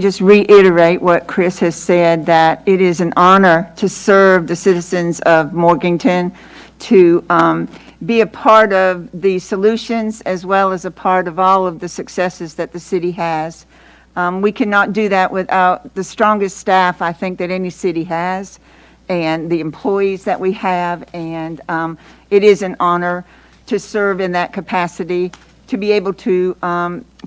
Just reiterate what Chris has said, that it is an honor to serve the citizens of Morganton, to be a part of the solutions as well as a part of all of the successes that the city has. We cannot do that without the strongest staff, I think, that any city has, and the employees that we have, and it is an honor to serve in that capacity, to be able to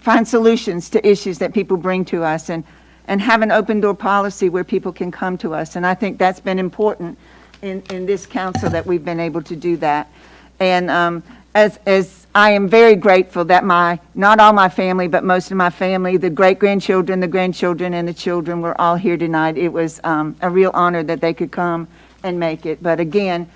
find solutions to issues that people bring to us, and have an open door policy where people can come to us. And I think that's been important in this council, that we've been able to do that. And as I am very grateful that not all my family, but most of my family, the great-grandchildren, the grandchildren, and the children were all here tonight. It was a real honor that they could come and make it. But again,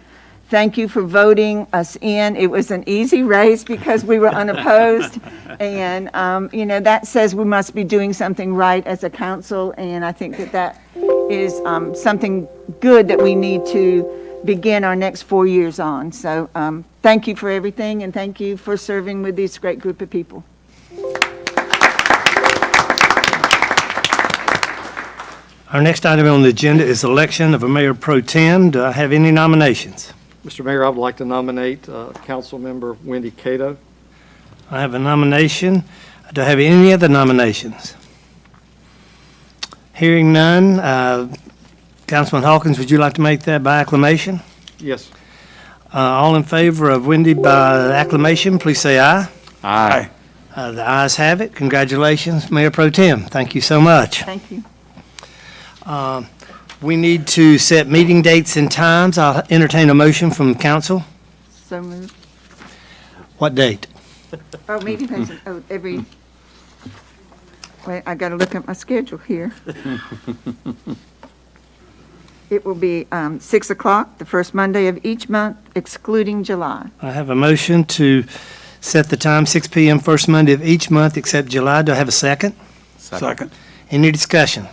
thank you for voting us in. It was an easy race because we were unopposed. And, you know, that says we must be doing something right as a council. And I think that is something good that we need to begin our next 4 years on. So thank you for everything, and thank you for serving with this great group of people. Our next item on the agenda is election of a mayor pro tem. Do I have any nominations? Mr. Mayor, I would like to nominate Council Member Wendy Cato. I have a nomination. Do I have any other nominations? Hearing none, Councilman Hawkins, would you like to make that by acclamation? Yes. All in favor of Wendy by acclamation, please say aye. Aye. The ayes have it. Congratulations, Mayor Pro Tem. Thank you so much. Thank you. We need to set meeting dates and times. I'll entertain a motion from council. So moved. What date? Oh, meeting place. Oh, wait, I got to look at my schedule here. It will be 6 o'clock, the first Monday of each month, excluding July. I have a motion to set the time 6 p.m. first Monday of each month except July. Do I have a second? Second. Any discussion?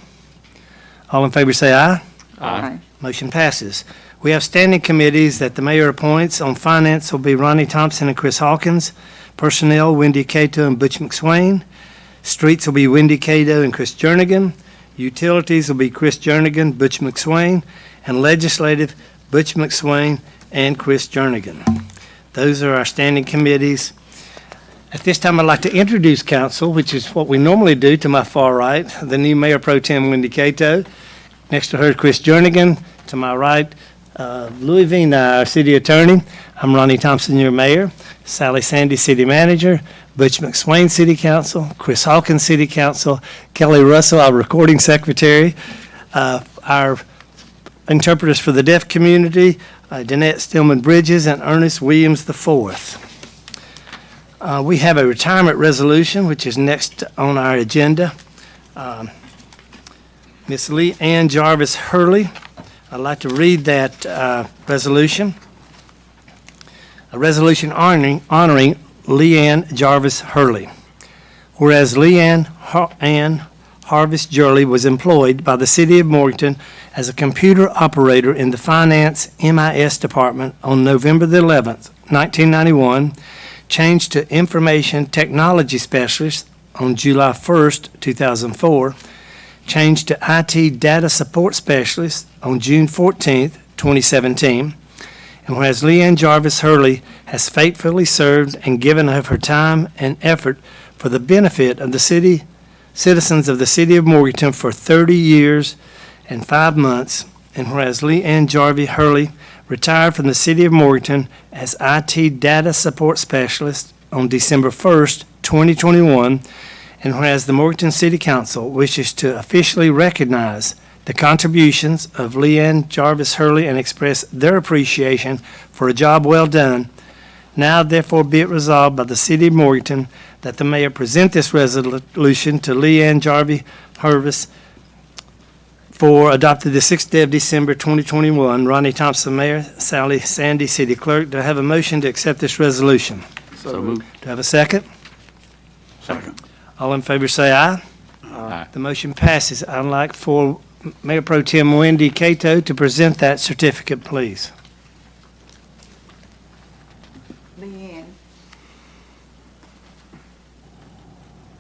All in favor say aye. Aye. Motion passes. We have standing committees that the mayor appoints. On finance will be Ronnie Thompson and Chris Hawkins. Personnel, Wendy Cato and Butch McSwain. Streets will be Wendy Cato and Chris Jernigan. Utilities will be Chris Jernigan, Butch McSwain. And legislative, Butch McSwain and Chris Jernigan. Those are our standing committees. At this time, I'd like to introduce council, which is what we normally do. To my far right, the new Mayor Pro Tem, Wendy Cato. Next to her, Chris Jernigan. To my right, Louis Vina, our city attorney. I'm Ronnie Thompson, your mayor. Sally Sandy, city manager. Butch McSwain, city council. Chris Hawkins, city council. Kelly Russell, our recording secretary. Our interpreters for the deaf community, Danette Stillman Bridges and Ernest Williams IV. We have a retirement resolution, which is next on our agenda. Ms. Lee Ann Jarvis Hurley, I'd like to read that resolution. A resolution honoring Lee Ann Jarvis Hurley. Whereas Lee Ann Harvis Hurley was employed by the City of Morganton as a computer operator in the Finance MIS Department on November the 11th, 1991, changed to Information Technology Specialist on July 1st, 2004, changed to IT Data Support Specialist on June 14th, 2017, and whereas Lee Ann Jarvis Hurley has faithfully served and given of her time and effort for the benefit of the citizens of the City of Morganton for 30 years and 5 months, and whereas Lee Ann Jarvis Hurley retired from the City of Morganton as IT Data Support Specialist on December 1st, 2021, and whereas the Morganton City Council wishes to officially recognize the contributions of Lee Ann Jarvis Hurley and express their appreciation for a job well done, now therefore be it resolved by the City of Morganton that the mayor present this resolution to Lee Ann Jarvis Hurley for adopted the 6th day of December 2021. Ronnie Thompson, Mayor. Sally Sandy, City Clerk. Do I have a motion to accept this resolution? So moved. Do I have a second? Second. All in favor say aye. Aye. The motion passes. I'd like for Mayor Pro Tem Wendy Cato to present that certificate, please. Leanne,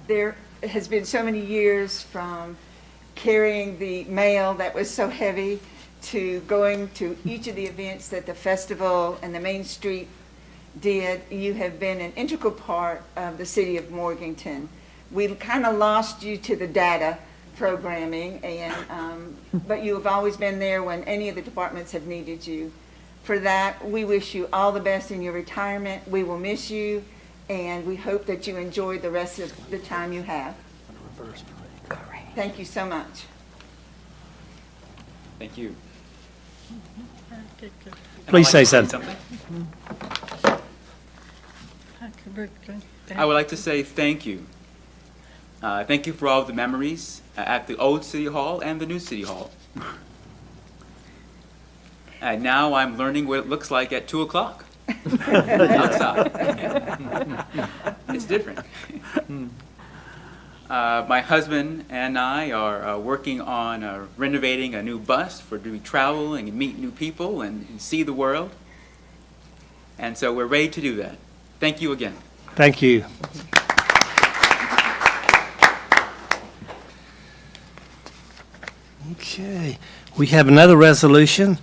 there has been so many years from carrying the mail that was so heavy, to going to each of the events that the festival and the Main Street did. You have been an integral part of the city of Morganton. We kind of lost you to the data programming, and but you have always been there when any of the departments have needed you. For that, we wish you all the best in your retirement. We will miss you, and we hope that you enjoy the rest of the time you have. Thank you so much. Thank you. Please say something. I would like to say thank you. Thank you for all of the memories at the old City Hall and the new City Hall. And now I'm learning what it looks like at 2 o'clock outside. It's different. My husband and I are working on renovating a new bus for to travel and meet new people and see the world. And so we're ready to do that. Thank you again. Thank you. Okay, we have another resolution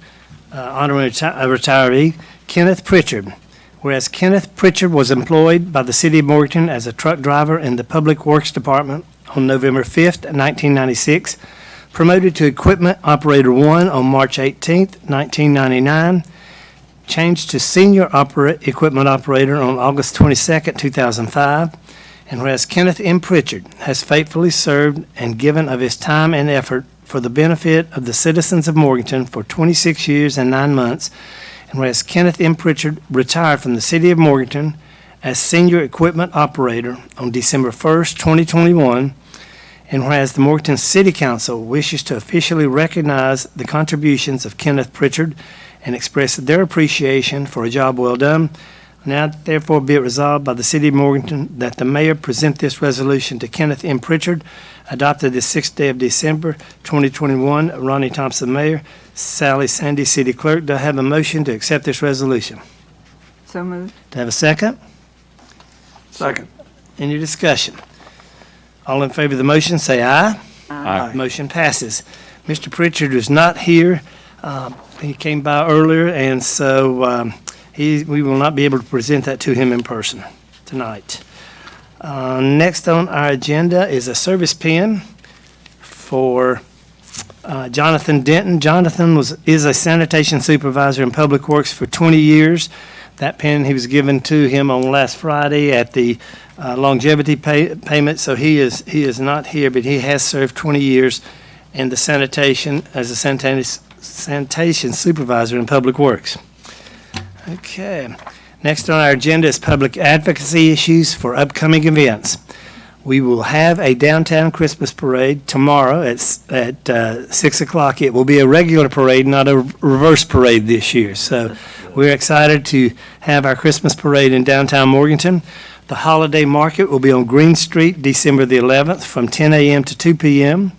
honoring a retiree, Kenneth Pritchard. Whereas Kenneth Pritchard was employed by the City of Morganton as a truck driver in the Public Works Department on November 5th, 1996, promoted to Equipment Operator 1 on March 18th, 1999, changed to Senior Equipment Operator on August 22nd, 2005, and whereas Kenneth M. Pritchard has faithfully served and given of his time and effort for the benefit of the citizens of Morganton for 26 years and 9 months, and whereas Kenneth M. Pritchard retired from the City of Morganton as Senior Equipment Operator on December 1st, 2021, and whereas the Morganton City Council wishes to officially recognize the contributions of Kenneth Pritchard and express their appreciation for a job well done, now therefore be it resolved by the City of Morganton that the mayor present this resolution to Kenneth M. Pritchard, adopted the 6th day of December, 2021. Ronnie Thompson, Mayor. Sally Sandy, City Clerk. Do I have a motion to accept this resolution? So moved. Do I have a second? Second. Any discussion? All in favor of the motion, say aye. Aye. Motion passes. Mr. Pritchard is not here. He came by earlier, and so we will not be able to present that to him in person tonight. Next on our agenda is a service pin for Jonathan Denton. Jonathan is a sanitation supervisor in Public Works for 20 years. That pin he was given to him on last Friday at the longevity payment, so he is not here, but he has served 20 years in the sanitation as a sanitation supervisor in Public Works. Okay. Next on our agenda is public advocacy issues for upcoming events. We will have a downtown Christmas parade tomorrow at 6 o'clock. It will be a regular parade, not a reverse parade this year. So we're excited to have our Christmas parade in downtown Morganton. The holiday market will be on Green Street, December the 11th from 10 a.m. to 2 p.m.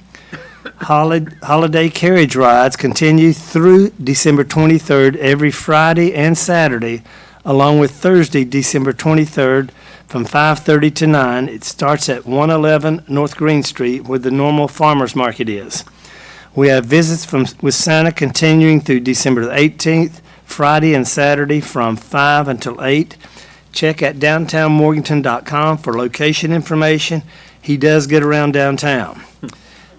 Holiday carriage rides continue through December 23rd every Friday and Saturday, along with Thursday, December 23rd from 5:30 to 9. It starts at 111 North Green Street where the normal farmers market is. We have visits with Santa continuing through December the 18th, Friday and Saturday from 5 until 8. Check at downtownmorganton.com for location information. He does get around downtown.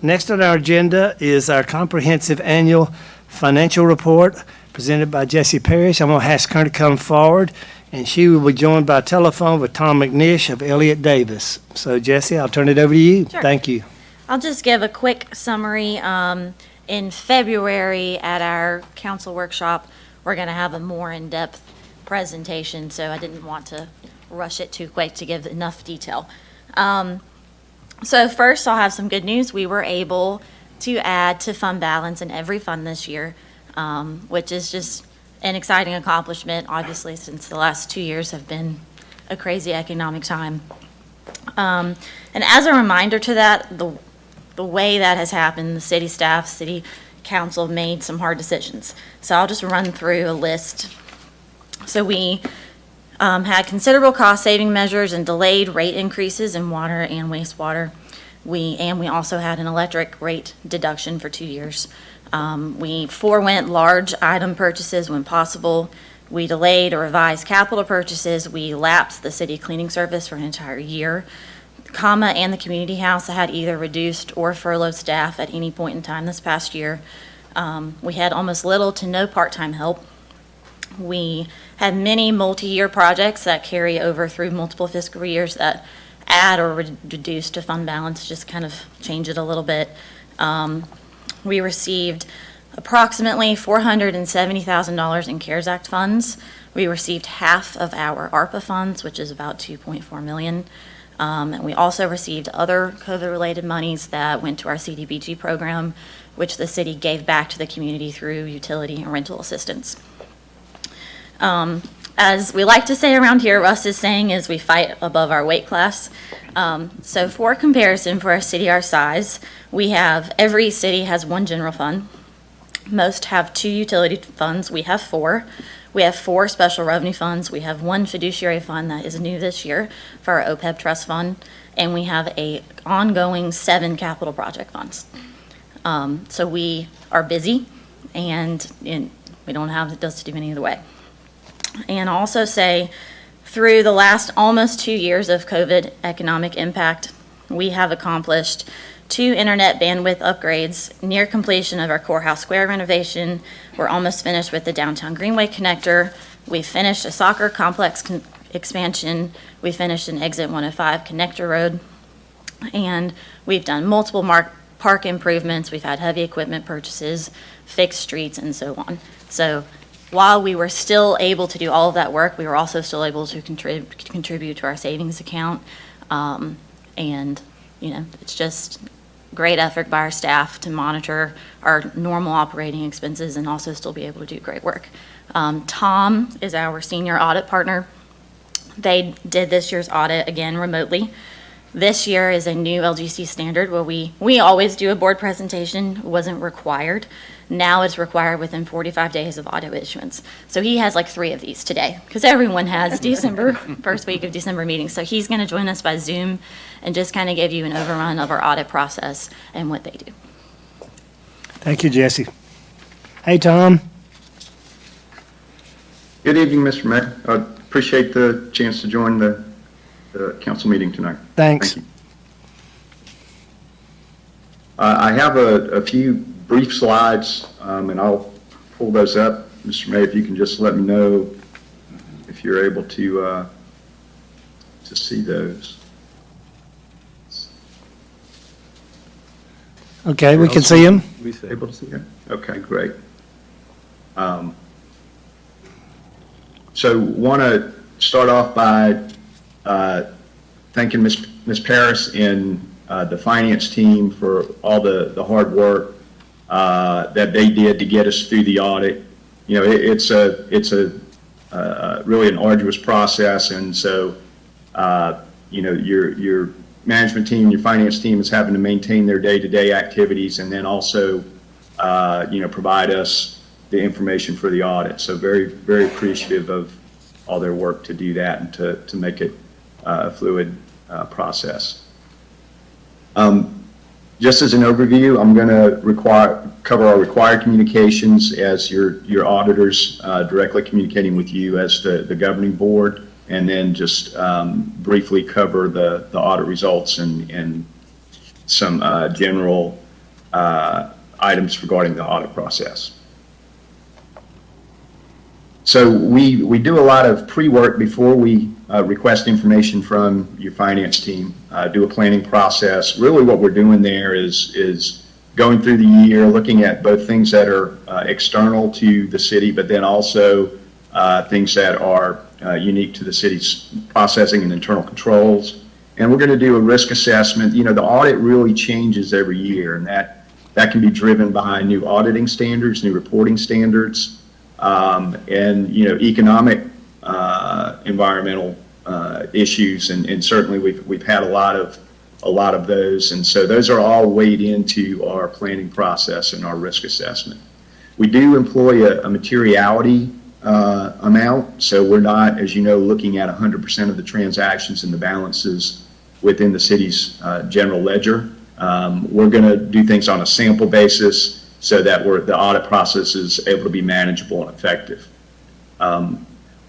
Next on our agenda is our comprehensive annual financial report presented by Jessie Parrish. I'm going to ask her to come forward, and she will be joined by telephone with Tom McNish of Elliott Davis. So, Jessie, I'll turn it over to you. Sure. Thank you. I'll just give a quick summary. In February at our council workshop, we're going to have a more in-depth presentation, so I didn't want to rush it too quick to give enough detail. So first, I'll have some good news. We were able to add to fund balance in every fund this year, which is just an exciting accomplishment, obviously, since the last 2 years have been a crazy economic time. And as a reminder to that, the way that has happened, the city staff, city council made some hard decisions. So I'll just run through a list. So we had considerable cost-saving measures and delayed rate increases in water and wastewater. We also had an electric rate deduction for 2 years. We forewent large item purchases when possible. We delayed or revised capital purchases. We lapsed the city cleaning service for an entire year. Comma and the community house had either reduced or furloughed staff at any point in time this past year. We had almost little to no part-time help. We had many multi-year projects that carry over through multiple fiscal years that add or reduce to fund balance, just kind of change it a little bit. We received approximately $470,000 in CARES Act funds. We received half of our ARPA funds, which is about $2.4 million. And we also received other COVID-related monies that went to our CDBG program, which the city gave back to the community through utility and rental assistance. As we like to say around here, Russ is saying is we fight above our weight class. So for comparison, for a city our size, every city has one general fund. Most have 2 utility funds. We have 4. We have 4 special revenue funds. We have 1 fiduciary fund that is new this year for our OPEB trust fund. And we have a ongoing 7 capital project funds. So we are busy and we don't have the dust to do any other way. And I'll also say, through the last almost 2 years of COVID economic impact, we have accomplished 2 internet bandwidth upgrades, near completion of our Courthouse Square renovation. We're almost finished with the Downtown Greenway connector. We finished a soccer complex expansion. We finished an Exit 105 connector road. And we've done multiple park improvements. We've had heavy equipment purchases, fixed streets, and so on. So while we were still able to do all of that work, we were also still able to contribute to our savings account. And, it's just great effort by our staff to monitor our normal operating expenses and also still be able to do great work. Tom is our senior audit partner. They did this year's audit again remotely. This year is a new LGC standard where we always do a board presentation. It wasn't required. Now it's required within 45 days of audit issuance. So he has like 3 of these today because everyone has first week of December meetings. So he's going to join us by Zoom and just kind of give you an overrun of our audit process and what they do. Thank you, Jesse. Hey, Tom. Good evening, Mr. Mayor. I appreciate the chance to join the council meeting tonight. Thanks. Thank you. I have a few brief slides, and I'll pull those up. Mr. Mayor, if you can just let me know if you're able to see those. Okay, we can see him. Able to see them? Okay, great. So want to start off by thanking Ms. Paris and the finance team for all the hard work that they did to get us through the audit. It's a really an arduous process, and so your management team, your finance team is having to maintain their day-to-day activities, and then also provide us the information for the audit. So very, very appreciative of all their work to do that and to make it a fluid process. Just as an overview, I'm going to cover our required communications as your auditors directly communicating with you as the governing board, and then just briefly cover the audit results and some general items regarding the audit process. So we do a lot of pre-work before we request information from your finance team, do a planning process. Really what we're doing there is going through the year, looking at both things that are external to the city, but then also things that are unique to the city's processing and internal controls. And we're going to do a risk assessment. The audit really changes every year, and that can be driven by new auditing standards, new reporting standards, and economic environmental issues, and certainly we've had a lot of those, and so those are all weighed into our planning process and our risk assessment. We do employ a materiality amount, so we're not, as you know, looking at 100% of the transactions and the balances within the city's general ledger. We're going to do things on a sample basis so that the audit process is able to be manageable and effective.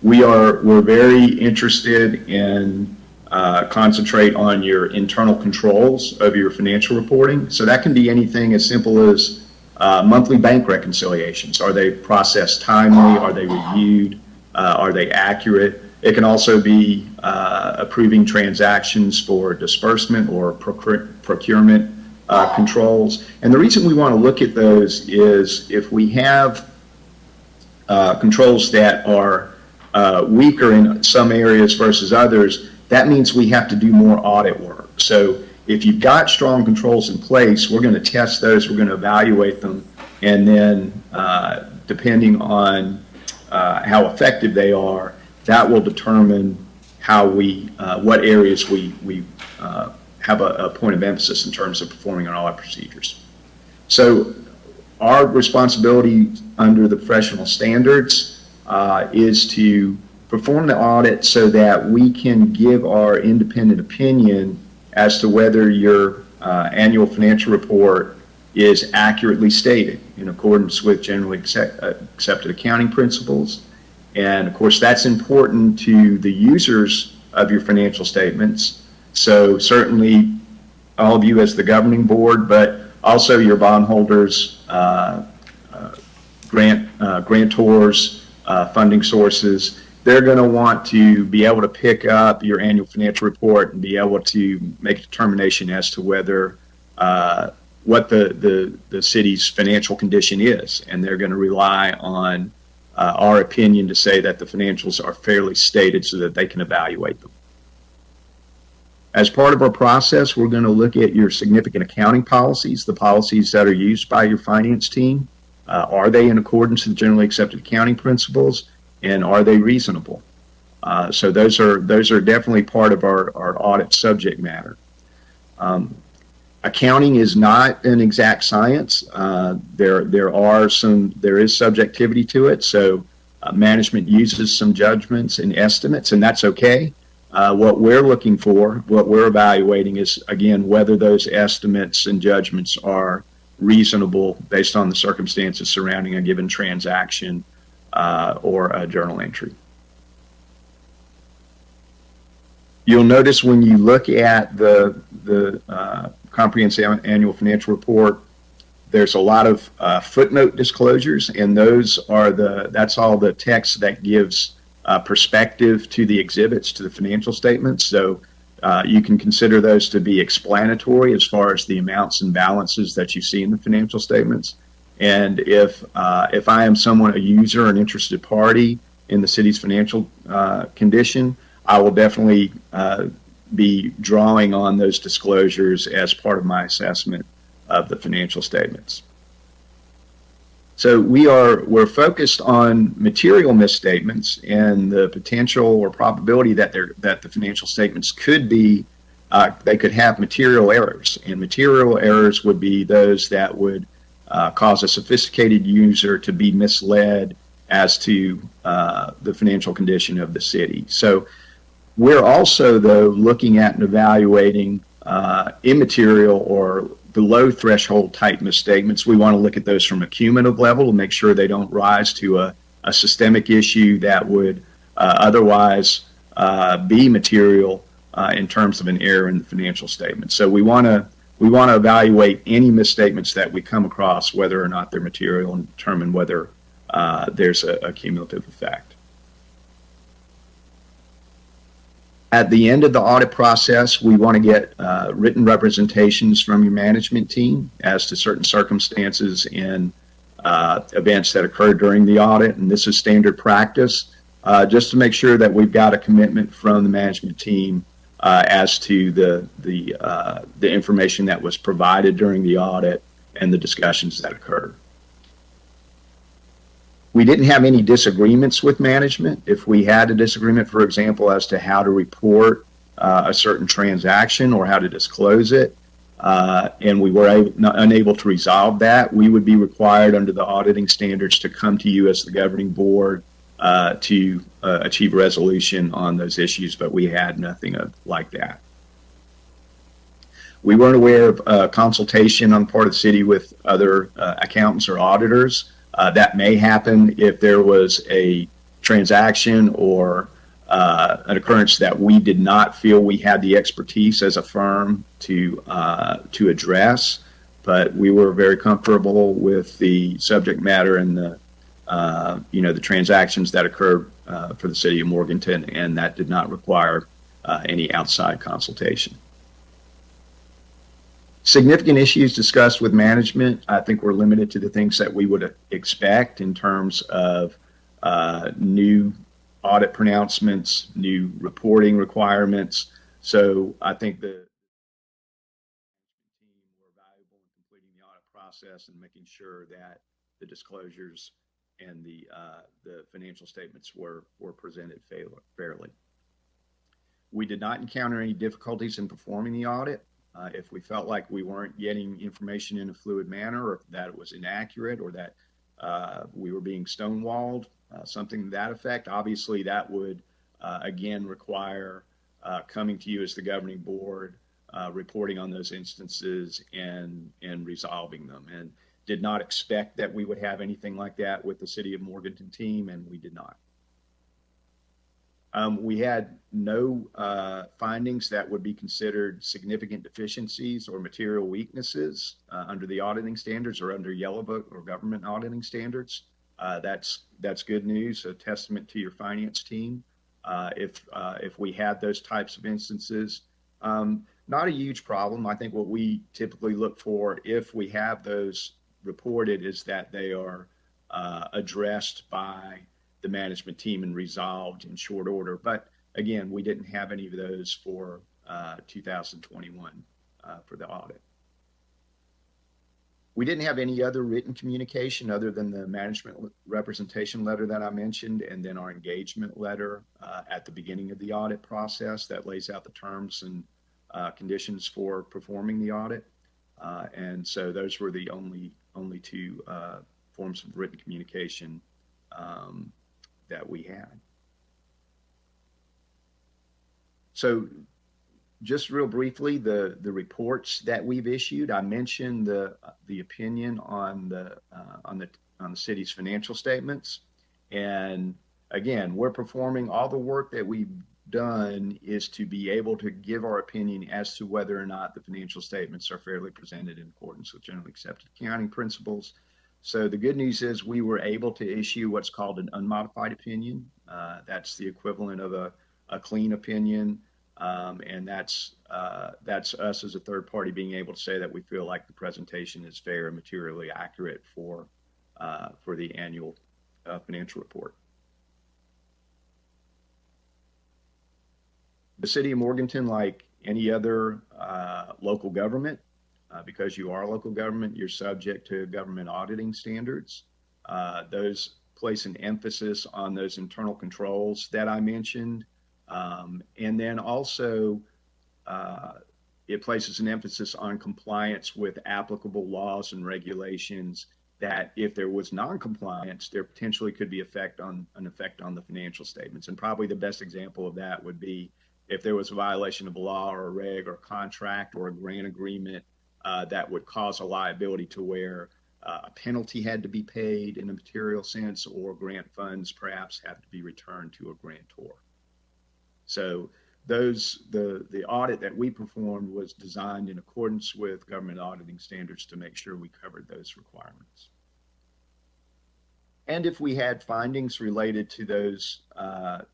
We're very interested in concentrate on your internal controls of your financial reporting. So that can be anything as simple as monthly bank reconciliations. Are they processed timely? Are they reviewed? Are they accurate? It can also be approving transactions for disbursement or procurement controls. And the reason we want to look at those is if we have controls that are weaker in some areas versus others, that means we have to do more audit work. So if you've got strong controls in place, we're going to test those, we're going to evaluate them, and then depending on how effective they are, that will determine how what areas we have a point of emphasis in terms of performing our audit procedures. So our responsibility under the professional standards is to perform the audit so that we can give our independent opinion as to whether your annual financial report is accurately stated in accordance with generally accepted accounting principles. And of course, that's important to the users of your financial statements. So certainly all of you as the governing board, but also your bondholders, grantors, funding sources. They're going to want to be able to pick up your annual financial report and be able to make a determination as to whether what the city's financial condition is, and they're going to rely on our opinion to say that the financials are fairly stated so that they can evaluate them. As part of our process, we're going to look at your significant accounting policies, the policies that are used by your finance team. Are they in accordance with generally accepted accounting principles, and are they reasonable? So those are definitely part of our audit subject matter. Accounting is not an exact science. There is subjectivity to it. So management uses some judgments and estimates, and that's okay. What we're looking for, what we're evaluating is, again, whether those estimates and judgments are reasonable based on the circumstances surrounding a given transaction or a journal entry. You'll notice when you look at the comprehensive annual financial report, there's a lot of footnote disclosures, and that's all the text that gives perspective to the exhibits, to the financial statements. So you can consider those to be explanatory as far as the amounts and balances that you see in the financial statements. And if I am a user, an interested party in the city's financial condition, I will definitely be drawing on those disclosures as part of my assessment of the financial statements. So we're focused on material misstatements and the potential or probability that the financial statements could be, they could have material errors. And material errors would be those that would cause a sophisticated user to be misled as to the financial condition of the city. So we're also, though, looking at and evaluating immaterial or below threshold type misstatements. We want to look at those from a cumulative level to make sure they don't rise to a systemic issue that would otherwise be material in terms of an error in the financial statement. So we want to evaluate any misstatements that we come across, whether or not they're material, and determine whether there's a cumulative effect. At the end of the audit process, we want to get written representations from your management team as to certain circumstances and events that occurred during the audit. And this is standard practice, just to make sure that we've got a commitment from the management team as to the information that was provided during the audit and the discussions that occurred. We didn't have any disagreements with management. If we had a disagreement, for example, as to how to report a certain transaction or how to disclose it, and we were unable to resolve that, we would be required under the auditing standards to come to you as the governing board to achieve resolution on those issues, but we had nothing like that. We weren't aware of consultation on the part of the city with other accountants or auditors. That may happen if there was a transaction or an occurrence that we did not feel we had the expertise as a firm to address. But we were very comfortable with the subject matter and the transactions that occurred for the city of Morganton, and that did not require any outside consultation. Significant issues discussed with management, I think we're limited to the things that we would expect in terms of new audit pronouncements, new reporting requirements. So I think the team were valuable in completing the audit process and making sure that the disclosures and the financial statements were presented fairly. We did not encounter any difficulties in performing the audit. If we felt like we weren't getting information in a fluid manner, or that it was inaccurate, or that we were being stonewalled, something to that effect, obviously that would again require coming to you as the governing board, reporting on those instances and resolving them. And did not expect that we would have anything like that with the City of Morganton team, and we did not. We had no findings that would be considered significant deficiencies or material weaknesses under the auditing standards or under Yellow Book or government auditing standards. That's good news, a testament to your finance team. If we had those types of instances, not a huge problem. I think what we typically look for if we have those reported is that they are addressed by the management team and resolved in short order. But again, we didn't have any of those for 2021 for the audit. We didn't have any other written communication other than the management representation letter that I mentioned, and then our engagement letter at the beginning of the audit process that lays out the terms and conditions for performing the audit. And so those were the only two forms of written communication that we had. So just real briefly, the reports that we've issued, I mentioned the opinion on the city's financial statements. And again, we're performing all the work that we've done is to be able to give our opinion as to whether or not the financial statements are fairly presented in accordance with generally accepted accounting principles. So the good news is we were able to issue what's called an unmodified opinion. That's the equivalent of a clean opinion. And that's us as a third party being able to say that we feel like the presentation is fair and materially accurate for the annual financial report. The City of Morganton, like any other local government, because you are a local government, you're subject to government auditing standards. Those place an emphasis on those internal controls that I mentioned. And then also, it places an emphasis on compliance with applicable laws and regulations that if there was non-compliance, there potentially could be an effect on the financial statements. And probably the best example of that would be if there was a violation of a law or a reg or contract or a grant agreement that would cause a liability to where a penalty had to be paid in a material sense, or grant funds perhaps have to be returned to a grantor. So the audit that we performed was designed in accordance with government auditing standards to make sure we covered those requirements. And if we had findings related to those,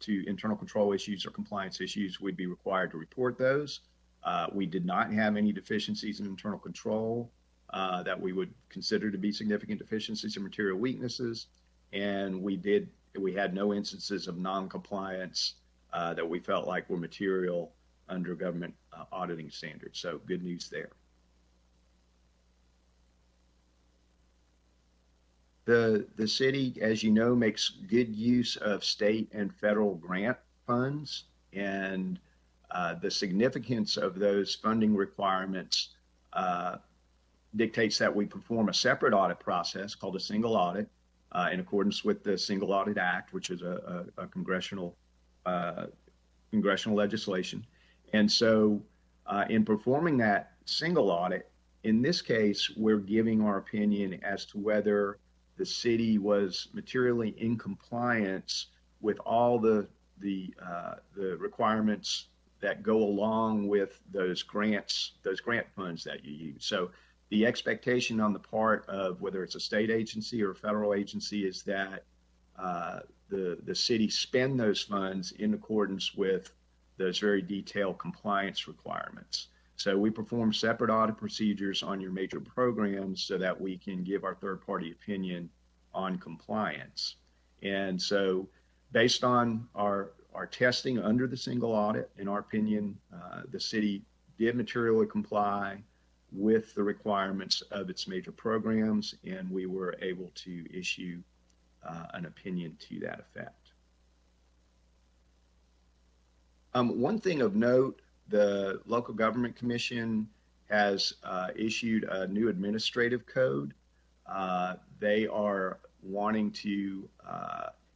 to internal control issues or compliance issues, we'd be required to report those. We did not have any deficiencies in internal control that we would consider to be significant deficiencies or material weaknesses. And we had no instances of non-compliance that we felt like were material under government auditing standards. So good news there. The city, as you know, makes good use of state and federal grant funds, and the significance of those funding requirements dictates that we perform a separate audit process called a single audit in accordance with the Single Audit Act, which is a congressional legislation. And so in performing that single audit, in this case, we're giving our opinion as to whether the city was materially in compliance with all the requirements that go along with those grant funds that you use. So the expectation on the part of whether it's a state agency or a federal agency is that the city spend those funds in accordance with those very detailed compliance requirements. So we perform separate audit procedures on your major programs so that we can give our third-party opinion on compliance. And so based on our testing under the single audit, in our opinion, the city did materially comply with the requirements of its major programs, and we were able to issue an opinion to that effect. One thing of note, the Local Government Commission has issued a new administrative code. They are wanting to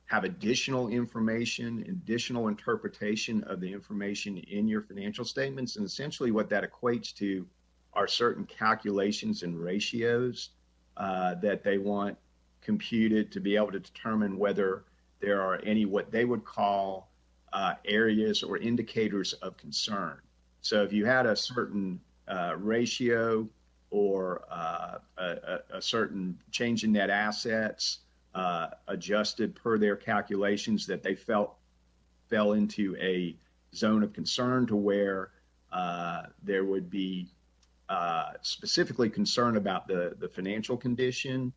have additional information, additional interpretation of the information in your financial statements. And essentially what that equates to are certain calculations and ratios that they want computed to be able to determine whether there are any what they would call areas or indicators of concern. So if you had a certain ratio or a certain change in net assets adjusted per their calculations that they fell into a zone of concern to where there would be specifically concern about the financial condition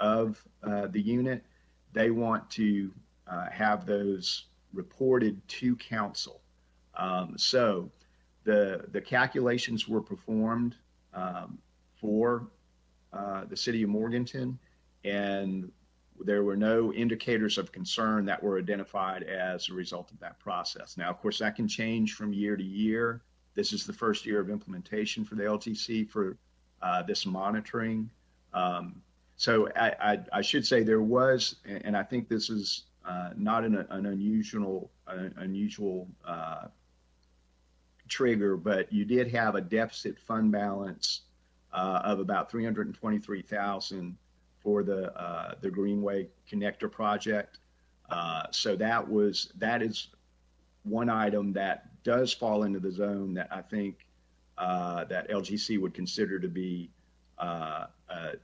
of the unit, they want to have those reported to council. So the calculations were performed for the city of Morganton, and there were no indicators of concern that were identified as a result of that process. Now, of course, that can change from year to year. This is the first year of implementation for the LGC for this monitoring. So I should say there was, and I think this is not an unusual trigger, but you did have a deficit fund balance of about $323,000 for the Greenway Connector project. So that is one item that does fall into the zone that I think that LGC would consider to be an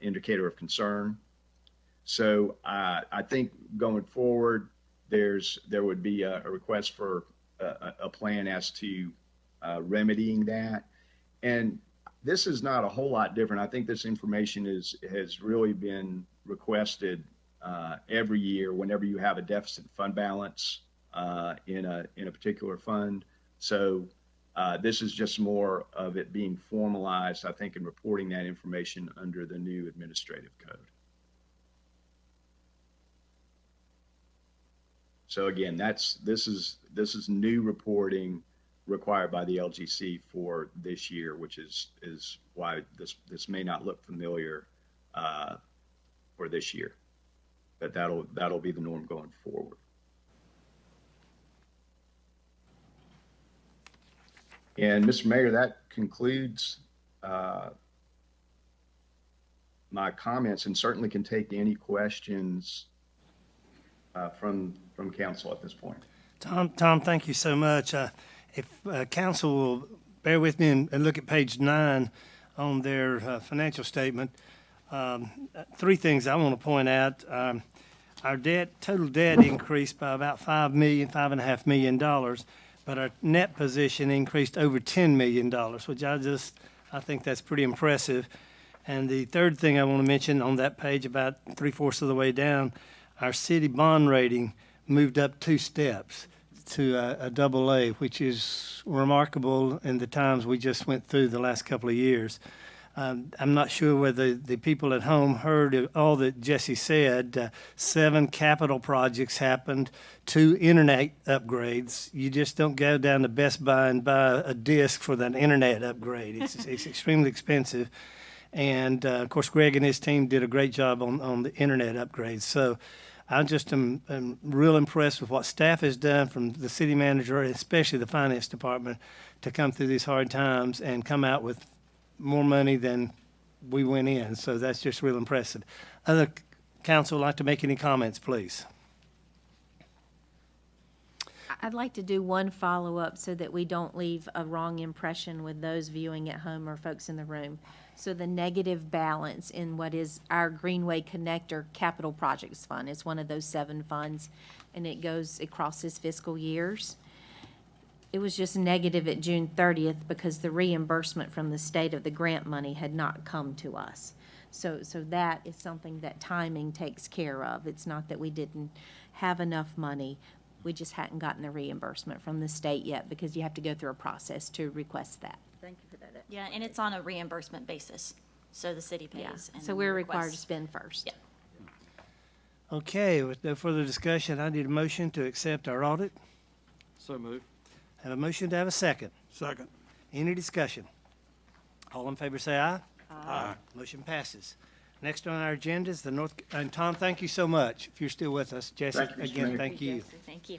indicator of concern. So I think going forward, there would be a request for a plan as to remedying that. And this is not a whole lot different. I think this information has really been requested every year whenever you have a deficit fund balance in a particular fund. So this is just more of it being formalized, I think, in reporting that information under the new administrative code. So again, this is new reporting required by the LGC for this year, which is why this may not look familiar for this year, but that'll be the norm going forward. And Mr. Mayor, that concludes my comments, and certainly can take any questions from council at this point. Tom, thank you so much. If council will bear with me and look at page 9 on their financial statement, 3 things I want to point out. Our total debt increased by about $5.5 million, but our net position increased over $10 million, which I think that's pretty impressive. And the third thing I want to mention on that page, about 3/4 of the way down, our city bond rating moved up 2 steps to a AA, which is remarkable in the times we just went through the last couple of years. I'm not sure whether the people at home heard all that Jesse said. 7 capital projects happened, 2 internet upgrades. You just don't go down to Best Buy and buy a disc for that internet upgrade. It's extremely expensive. And, of course, Greg and his team did a great job on the internet upgrades. So I just am real impressed with what staff has done, from the city manager, especially the finance department, to come through these hard times and come out with more money than we went in, so that's just real impressive. Other council like to make any comments, please? I'd like to do one follow-up so that we don't leave a wrong impression with those viewing at home or folks in the room. So the negative balance in what is our Greenway Connector Capital Projects Fund, it's one of those 7 funds, and it goes across his fiscal years. It was just negative at June 30th because the reimbursement from the state of the grant money had not come to us. So that is something that timing takes care of. It's not that we didn't have enough money. We just hadn't gotten the reimbursement from the state yet because you have to go through a process to request that. Thank you for that. Yeah, and it's on a reimbursement basis, so the city Yeah. pays. and So then we're the required to request- spend first. Yeah. Okay, with no further discussion, I need a motion to accept our audit. So moved. Have a motion to have a second. Second. Any discussion? All in favor say aye. Aye. Motion passes. Next on our agenda is the and Tom, thank you so much, if you're still with us. Jesse, Thank you, Mr. again, Mayor. thank you. Thank you.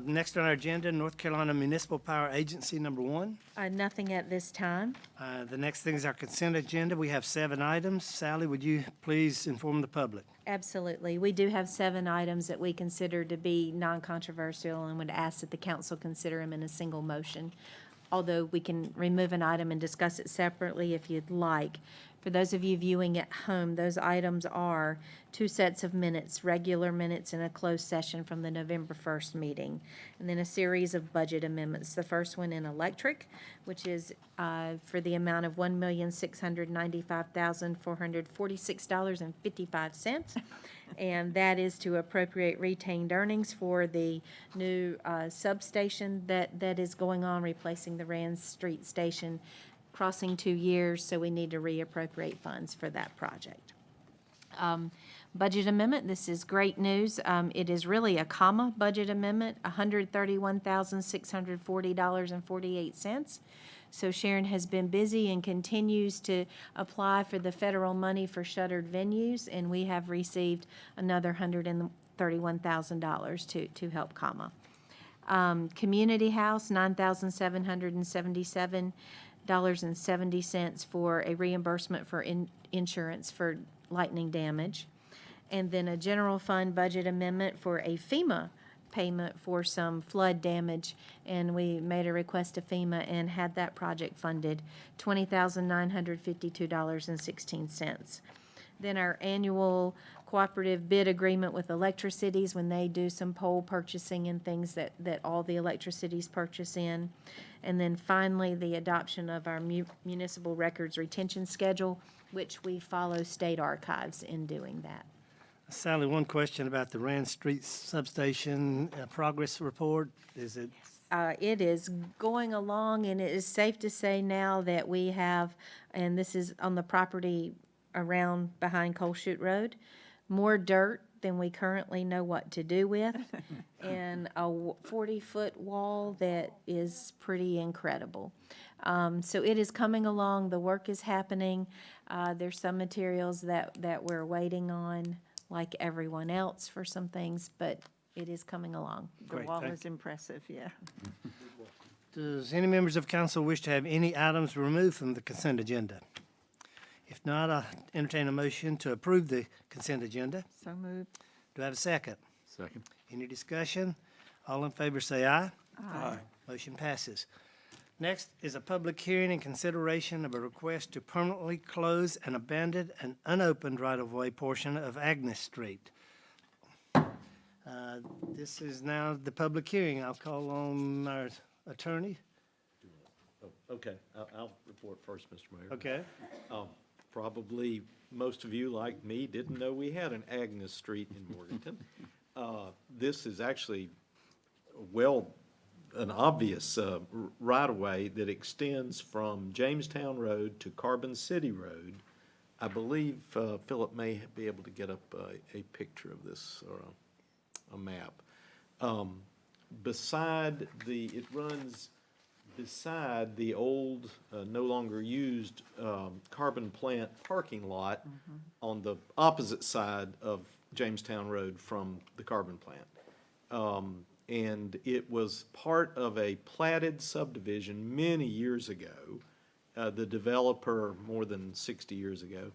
Next on our agenda, North Carolina Municipal Power Agency, number 1. Nothing at this time. The next thing is our consent agenda. We have 7 items. Sally, would you please inform the public? Absolutely. We do have 7 items that we consider to be non-controversial and would ask that the council consider them in a single motion. Although we can remove an item and discuss it separately if you'd like. For those of you viewing at home, those items are 2 sets of minutes, regular minutes and a closed session from the November 1st meeting, and then a series of budget amendments. The first one in electric, which is for the amount of $1,695,446.55. And that is to appropriate retained earnings for the new substation that is going on, replacing the Rand Street Station, crossing 2 years, so we need to reappropriate funds for that project. Budget amendment, this is great news. It is really a comma budget amendment, $131,640.48. So Sharon has been busy and continues to apply for the federal money for shuttered venues, and we have received another $131,000 to help comma. Community House, $9,777.70 for a reimbursement for insurance for lightning damage. And then a general fund budget amendment for a FEMA payment for some flood damage. And we made a request to FEMA and had that project funded, $20,952.16. Then our annual cooperative bid agreement with electricities when they do some pole purchasing and things that all the electricities purchase in. And then finally, the adoption of our municipal records retention schedule, which we follow state archives in doing that. Sally, one question about the Rand Street substation progress report. Is it? It is going along, and it is safe to say now that we have, and this is on the property around behind Coal Chute Road, more dirt than we currently know what to do with, and a 40-foot wall that is pretty incredible. So it is coming along. The work is happening. There's some materials that we're waiting on, like everyone else, for some things, but it is coming along. The Great, wall thank is impressive, yeah. Does any members of council wish to have any items removed from the consent agenda? If not, I'll entertain a motion to approve the consent agenda. So moved. Do I have a second? Second. Any discussion? All in favor say aye. Aye. Motion passes. Next is a public hearing and consideration of a request to permanently close an abandoned and unopened right-of-way portion of Agnes Street. This is now the public hearing. I'll call on our attorney. Okay, I'll report first, Mr. Mayor. Okay. Probably most of you, like me, didn't know we had an Agnes Street in Morganton. This is actually, an obvious right-of-way that extends from Jamestown Road to Carbon City Road. I believe Philip may be able to get up a picture of this, or a map. It runs beside the old, no longer used carbon plant parking lot on the opposite side of Jamestown Road from the carbon plant. And it was part of a platted subdivision many years ago, The developer, more than 60 years ago,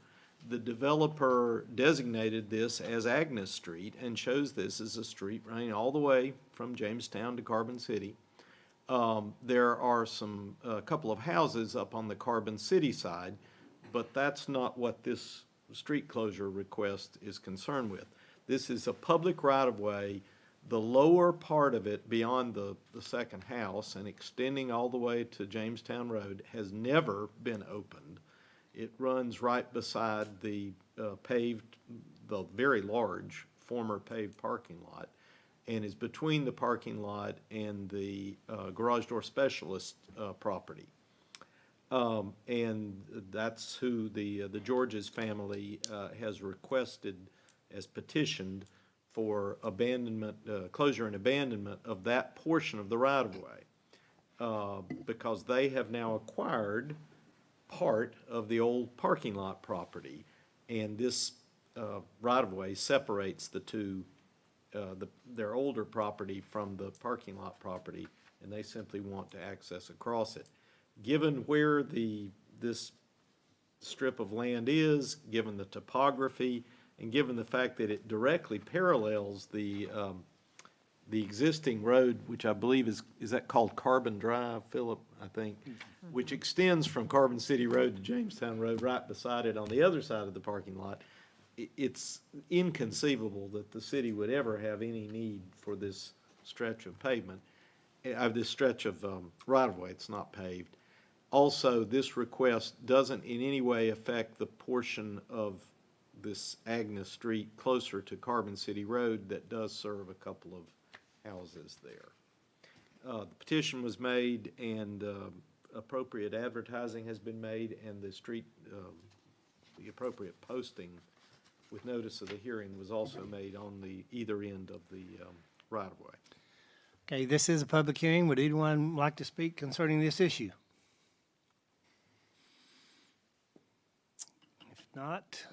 the developer designated this as Agnes Street and chose this as a street running all the way from Jamestown to Carbon City. There are a couple of houses up on the Carbon City side, but that's not what this street closure request is concerned with. This is a public right-of-way. The lower part of it beyond the second house and extending all the way to Jamestown Road has never been opened. It runs right beside the very large former paved parking lot, and is between the parking lot and the garage door specialist property. And that's who the Georges family has requested, as petitioned, for abandonment, closure and abandonment of that portion of the right-of-way, because they have now acquired part of the old parking lot property, and this right-of-way separates the two, their older property from the parking lot property, and they simply want to access across it. Given where this strip of land is, given the topography, and given the fact that it directly parallels the existing road, which I believe is that called Carbon Drive, Philip, I think, which extends from Carbon City Road to Jamestown Road right beside it on the other side of the parking lot, it's inconceivable that the city would ever have any need for this stretch of pavement, this stretch of right-of-way. It's not paved. Also, this request doesn't in any way affect the portion of this Agnes Street closer to Carbon City Road that does serve a couple of houses there. The petition was made, and appropriate advertising has been made, and the appropriate posting with notice of the hearing was also made on the either end of the right-of-way. Okay, this is a public hearing. Would anyone like to speak concerning this issue? If not,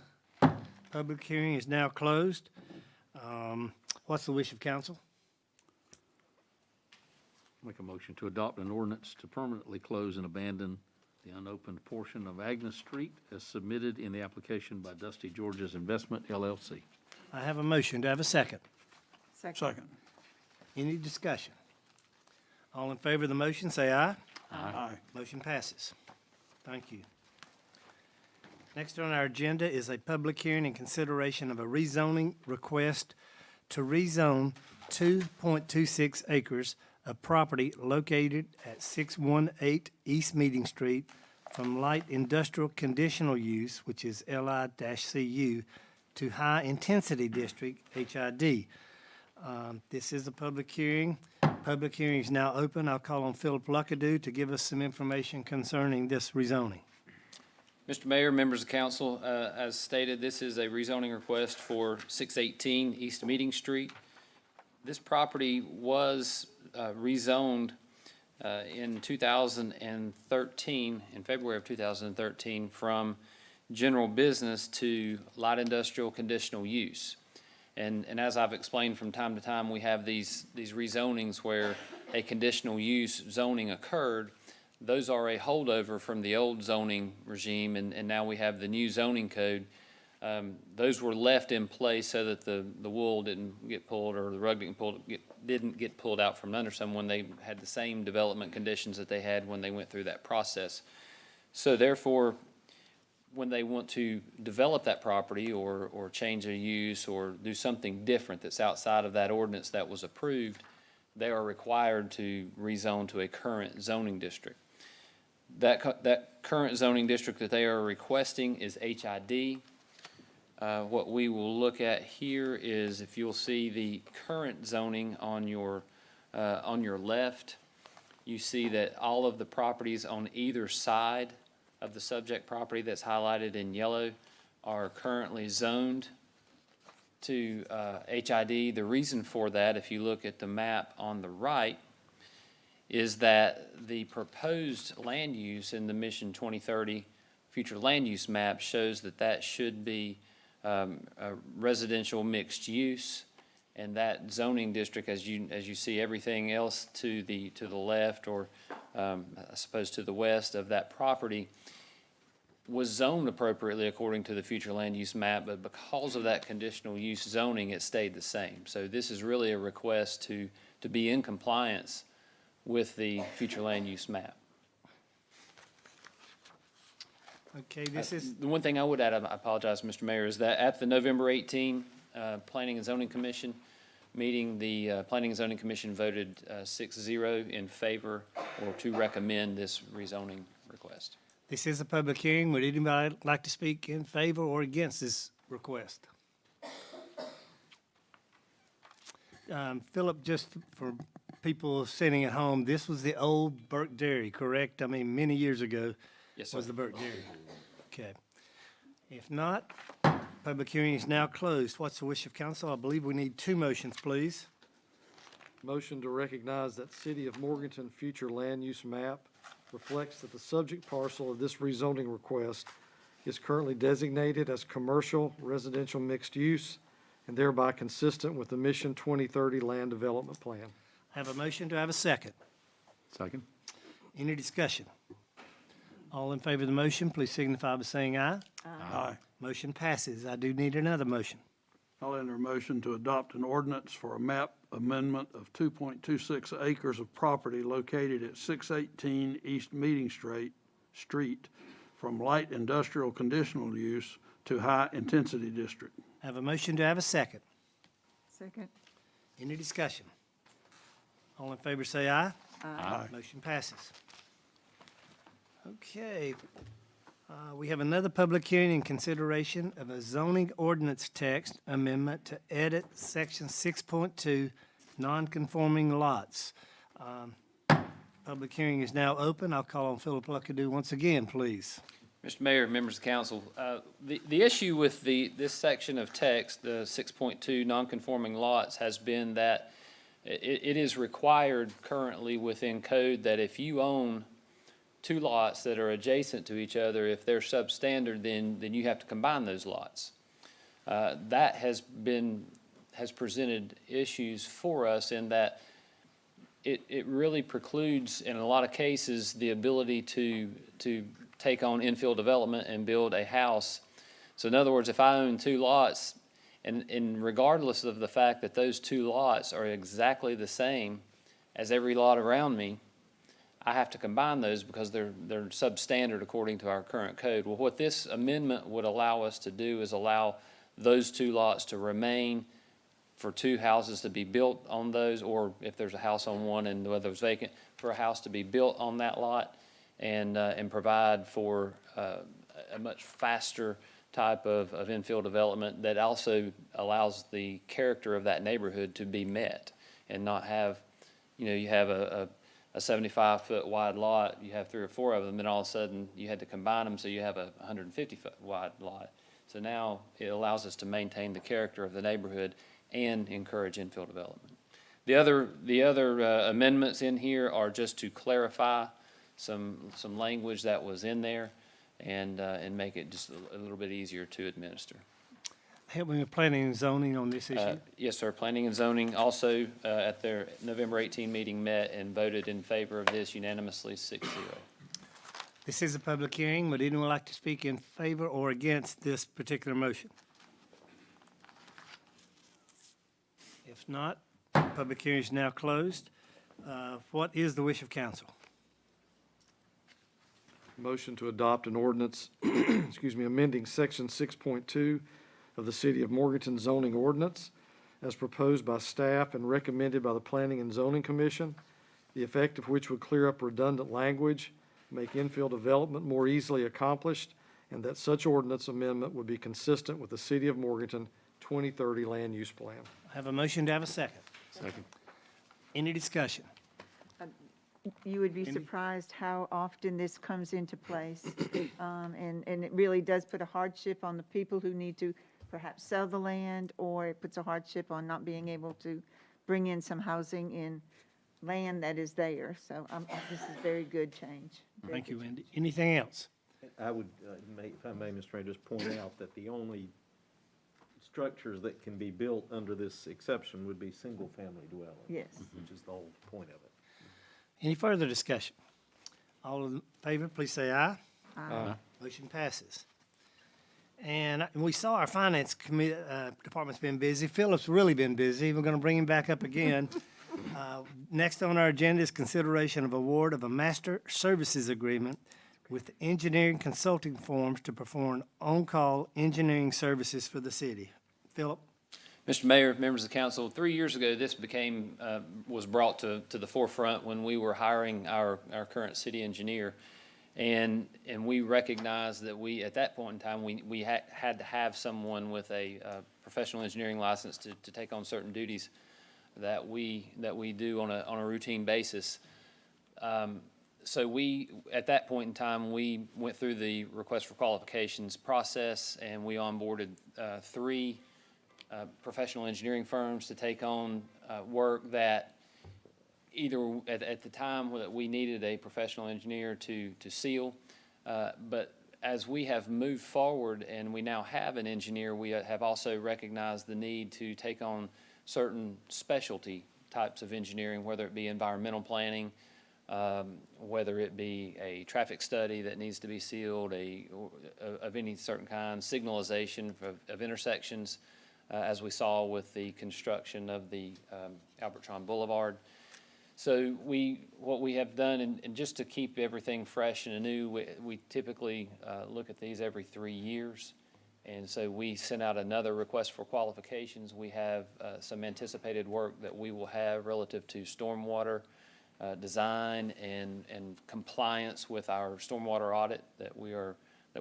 public hearing is now closed. What's the wish of council? Make a motion to adopt an ordinance to permanently close and abandon the unopened portion of Agnes Street as submitted in the application by Dusty George's Investment LLC. I have a motion. Do I have a second? Second. Any discussion? All in favor of the motion, say aye. Aye. Motion passes. Thank you. Next on our agenda is a public hearing and consideration of a rezoning request to rezone 2.26 acres of property located at 618 East Meeting Street from light industrial conditional use, which is LI-CU, to high intensity district, HID. This is a public hearing. Public hearing is now open. I'll call on Philip Luckadoo to give us some information concerning this rezoning. Mr. Mayor, members of council, as stated, this is a rezoning request for 618 East Meeting Street. This property was rezoned in 2013, in February of 2013, from general business to light industrial conditional use. And as I've explained from time to time, we have these rezonings where a conditional use zoning occurred. Those are a holdover from the old zoning regime, and now we have the new zoning code. Those were left in place so that the wool didn't get pulled or the rug didn't get pulled out from under someone. They had the same development conditions that they had when they went through that process. So therefore, when they want to develop that property or change a use or do something different that's outside of that ordinance that was approved, they are required to rezone to a current zoning district. That current zoning district that they are requesting is HID. What we will look at here is, if you'll see the current zoning on your left, you see that all of the properties on either side of the subject property that's highlighted in yellow are currently zoned to HID. The reason for that, if you look at the map on the right, is that the proposed land use in the Mission 2030 future land use map shows that that should be a residential mixed use, And that zoning district, as you see everything else to the left, or I suppose to the west of that property, was zoned appropriately according to the future land use map, but because of that conditional use zoning, it stayed the same. So this is really a request to be in compliance with the future land use map. Okay, this is, The one thing I would add, I apologize, Mr. Mayor, is that at the November 18 Planning and Zoning Commission meeting, the Planning and Zoning Commission voted 6-0 in favor or to recommend this rezoning request. this is a public hearing. Would anybody like to speak in favor or against this request? Philip, just for people sitting at home, this was the old Burke Dairy, correct? I mean, many years ago Yes, sir. was the Burke Dairy. Okay. If not, public hearing is now closed. What's the wish of council? I believe we need two motions, please. Motion to recognize that City of Morganton future land use map reflects that the subject parcel of this rezoning request is currently designated as commercial residential mixed use and thereby consistent with the Mission 2030 Land Development Plan. Have a motion. Do I have a second? Second. Any discussion? All in favor of the motion, please signify by saying aye. Aye. Motion passes. I do need another motion. I'll enter a motion to adopt an ordinance for a map amendment of 2.26 acres of property located at 618 East Meeting Street from light industrial conditional use to high intensity district. Have a motion. Do I have a second? Second. Any discussion? All in favor say aye. Aye. Motion passes. Okay. We have another public hearing in consideration of a zoning ordinance text amendment to edit section 6.2, non-conforming lots. Public hearing is now open. I'll call on Philip Luckadoo once again, please. Mr. Mayor, members of council, the issue with this section of text, the 6.2 non-conforming lots, has been that it is required currently within code that if you own two lots that are adjacent to each other, if they're substandard, then you have to combine those lots. That has presented issues for us in that it really precludes, in a lot of cases, the ability to take on infill development and build a house. So in other words, if I own two lots, and regardless of the fact that those two lots are exactly the same as every lot around me, I have to combine those because they're substandard according to our current code. Well, what this amendment would allow us to do is allow those two lots to remain, for two houses to be built on those, or if there's a house on one and the other is vacant, for a house to be built on that lot and provide for a much faster type of infill development that also allows the character of that neighborhood to be met and not have, you have a 75-foot wide lot, you have 3 or 4 of them, and all of a sudden you had to combine them so you have a 150-foot wide lot. So now it allows us to maintain the character of the neighborhood and encourage infill development. The other amendments in here are just to clarify some language that was in there and make it just a little bit easier to administer. Help me with planning and zoning on this issue. Yes, sir. Planning and zoning also at their November 18 meeting met and voted in favor of this unanimously 6-0. This is a public hearing. Would anyone like to speak in favor or against this particular motion? If not, public hearing is now closed. What is the wish of council? Motion to adopt an ordinance, amending section 6.2 of the City of Morganton zoning ordinance as proposed by staff and recommended by the Planning and Zoning Commission, the effect of which would clear up redundant language, make infill development more easily accomplished, and that such ordinance amendment would be consistent with the City of Morganton 2030 Land Use Plan. I have a motion. To have a second? Second. Any discussion? You would be surprised how often this comes into place. And it really does put a hardship on the people who need to perhaps sell the land, or it puts a hardship on not being able to bring in some housing in land that is there. So this is very good change. Very Thank you, good Wendy. Anything else? I would, if I may, Mr. Mayor, just point out that the only structures that can be built under this exception would be single-family dwellings. Yes. Which is the whole point of it. Any further discussion? All in favor, please say aye. Aye. Motion passes. And we saw our finance committee, department's been busy. Philip's really been busy. We're going to bring him back up again. Next on our agenda is consideration of award of a master services agreement with engineering consulting firms to perform on-call engineering services for the city. Philip? Mr. Mayor, members of the council, 3 years ago, this was brought to the forefront when we were hiring our current city engineer. And we recognized that at that point in time, we had to have someone with a professional engineering license to take on certain duties that we do on a routine basis. So at that point in time, we went through the request for qualifications process, and we onboarded 3 professional engineering firms to take on work that either at the time that we needed a professional engineer to seal, but as we have moved forward and we now have an engineer, we have also recognized the need to take on certain specialty types of engineering, whether it be environmental planning, whether it be a traffic study that needs to be sealed, of any certain kind, signalization of intersections, as we saw with the construction of the Albertron Boulevard. So what we have done, and just to keep everything fresh and anew, we typically look at these every 3 years. And so we sent out another request for qualifications. We have some anticipated work that we will have relative to stormwater design and compliance with our stormwater audit that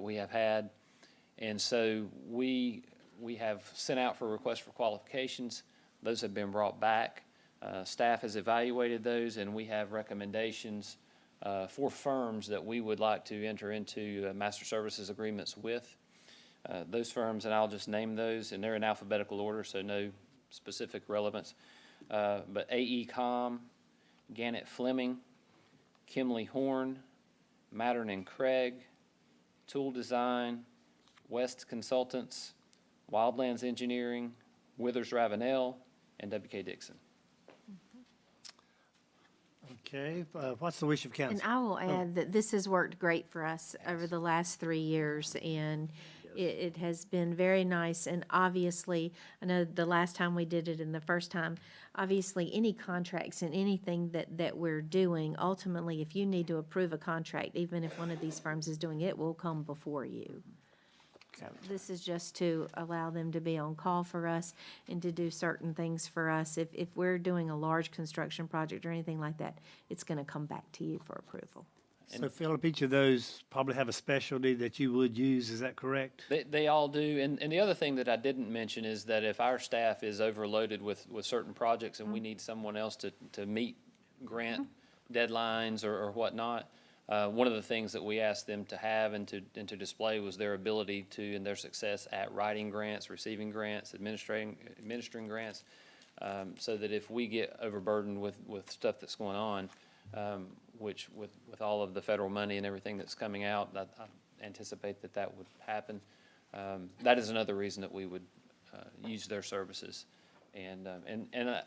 we have had. And so we have sent out for requests for qualifications. Those have been brought back. Staff has evaluated those, and we have recommendations for firms that we would like to enter into master services agreements with. Those firms, and I'll just name those, and they're in alphabetical order, so no specific relevance. But AECom, Gannett Fleming, Kimley Horn, Mattern and Craig, Tool Design, West Consultants, Wildlands Engineering, Withers Ravenel, and WK Dixon. Okay, what's the wish of council? And I will add that this has worked great for us over the last 3 years, and it has been very nice. And obviously, I know the last time we did it and the first time, obviously, any contracts and anything that we're doing, ultimately, if you need to approve a contract, even if one of these firms is doing it, will come before you. So this is just to allow them to be on call for us and to do certain things for us. If we're doing a large construction project or anything like that, it's going to come back to you for approval. So Philip, each of those probably have a specialty that you would use, is that correct? They all do. And the other thing that I didn't mention is that if our staff is overloaded with certain projects and we need someone else to meet grant deadlines or whatnot, one of the things that we asked them to have and to display was their ability to, and their success at writing grants, receiving grants, administering grants, so that if we get overburdened with stuff that's going on, which with all of the federal money and everything that's coming out, I anticipate that would happen. That is another reason that we would use their services. And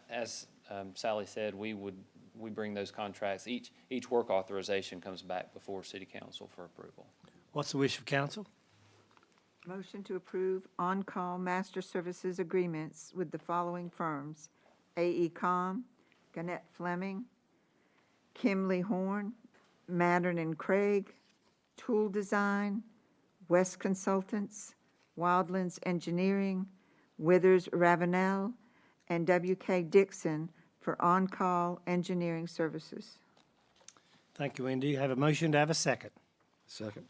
as Sally said, we bring those contracts. Each work authorization comes back before City Council for approval. What's the wish of council? Motion to approve on-call master services agreements with the following firms: AECom, Gannett Fleming, Kimley Horn, Mattern and Craig, Tool Design, West Consultants, Wildlands Engineering, Withers Ravenel, and WK Dixon for on-call engineering services. Thank you, Wendy. Have a motion to have a second. Second.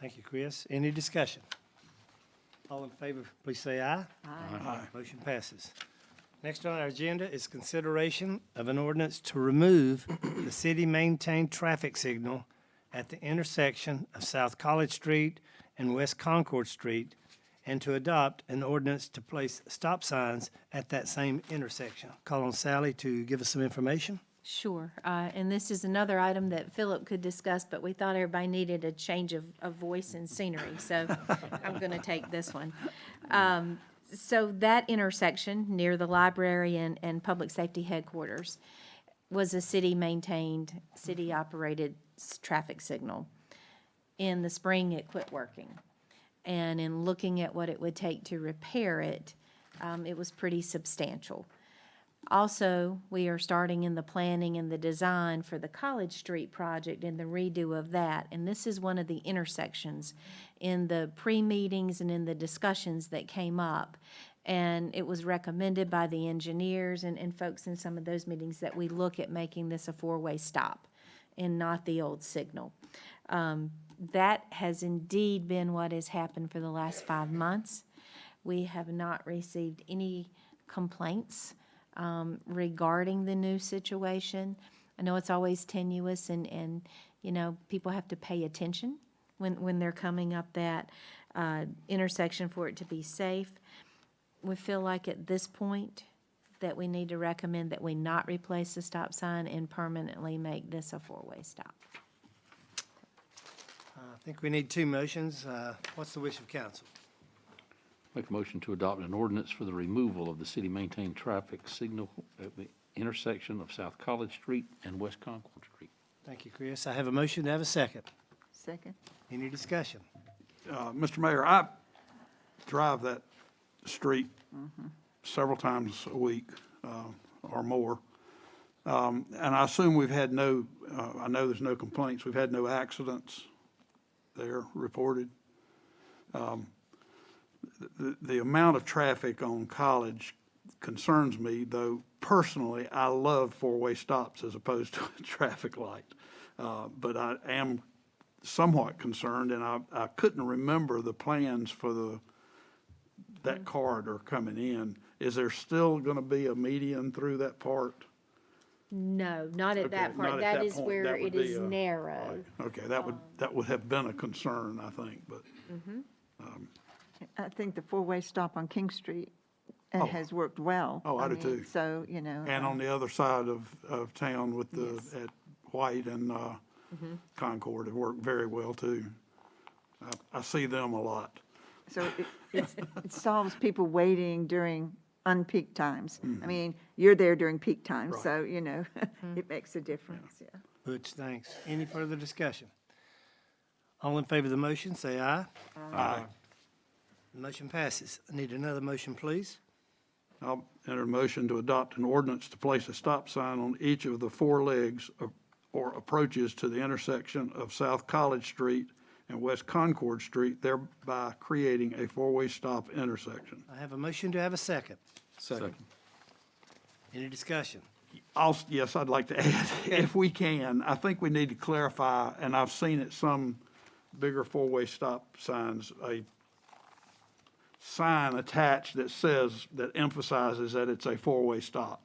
Thank you, Chris. Any discussion? All in favor, please say aye. Aye. Motion passes. Next on our agenda is consideration of an ordinance to remove the city-maintained traffic signal at the intersection of South College Street and West Concord Street, and to adopt an ordinance to place stop signs at that same intersection. Call on Sally to give us some information. Sure, and this is another item that Philip could discuss, but we thought everybody needed a change of voice and scenery, so I'm going to take this one. So that intersection near the library and public safety headquarters was a city-maintained, city-operated traffic signal. In the spring, it quit working. And in looking at what it would take to repair it, it was pretty substantial. Also, we are starting in the planning and the design for the College Street project and the redo of that. And this is one of the intersections in the pre-meetings and in the discussions that came up. And it was recommended by the engineers and folks in some of those meetings that we look at making this a four-way stop and not the old signal. That has indeed been what has happened for the last 5 months. We have not received any complaints regarding the new situation. I know it's always tenuous and you know, people have to pay attention when they're coming up that intersection for it to be safe. We feel like at this point that we need to recommend that we not replace the stop sign and permanently make this a four-way stop. I think we need two motions. What's the wish of council? Make a motion to adopt an ordinance for the removal of the city-maintained traffic signal at the intersection of South College Street and West Concord Street. Thank you, Chris. I have a motion to have a second. Second. Any discussion? Mr. Mayor, I drive that street several times a week or more. And I assume we've had no, I know there's no complaints, we've had no accidents there reported. The amount of traffic on College concerns me, though personally, I love four-way stops as opposed to a traffic light. But I am somewhat concerned, and I couldn't remember the plans for that corridor coming in. Is there still going to be a median through that part? No, not at that Okay, part. not at That that is point. where That would it is be a- narrow. Okay, that would have been a concern, I think, but. I think the four-way stop on King Street Oh. has worked well. Oh, I do mean, too. So, you know. And on the other side of town with the, Yes. at White and Concord, it worked very well too. I see them a lot. So it solves people waiting during unpeak times. I mean, you're there during peak times, so, you know, it makes a difference, yeah. Butch, thanks. Any further discussion? All in favor of the motion, say aye. Aye. The motion passes. I need another motion, please. I'll enter a motion to adopt an ordinance to place a stop sign on each of the four legs or approaches to the intersection of South College Street and West Concord Street, thereby creating a four-way stop intersection. I have a motion to have a second. Second. Any discussion? Yes, I'd like to add, if we can, I think we need to clarify, and I've seen it some bigger four-way stop signs, a sign attached that says, that emphasizes that it's a four-way stop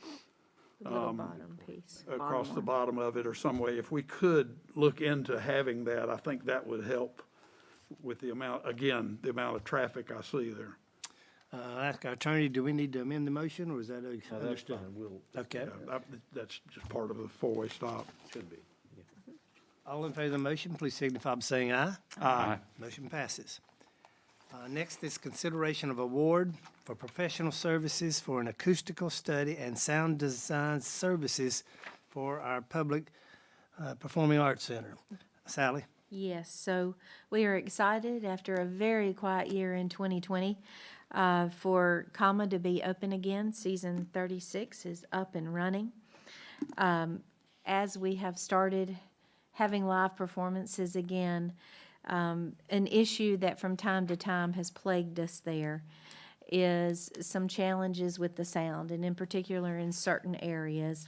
The little bottom piece. across the bottom of it or some way. If we could look into having that, I think that would help with the amount, again, the amount of traffic I see there. I'll ask our attorney, do we need to amend the motion, or is that understood? Okay. That's just part of the four-way stop. Should be. All in favor of the motion, please signify by saying aye. Aye. Motion passes. Next is consideration of award for professional services for an acoustical study and sound design services for our public performing arts center. Sally? Yes, so we are excited after a very quiet year in 2020 for CAMA to be open again. Season 36 is up and running. As we have started having live performances again, an issue that from time to time has plagued us there is some challenges with the sound, and in particular in certain areas,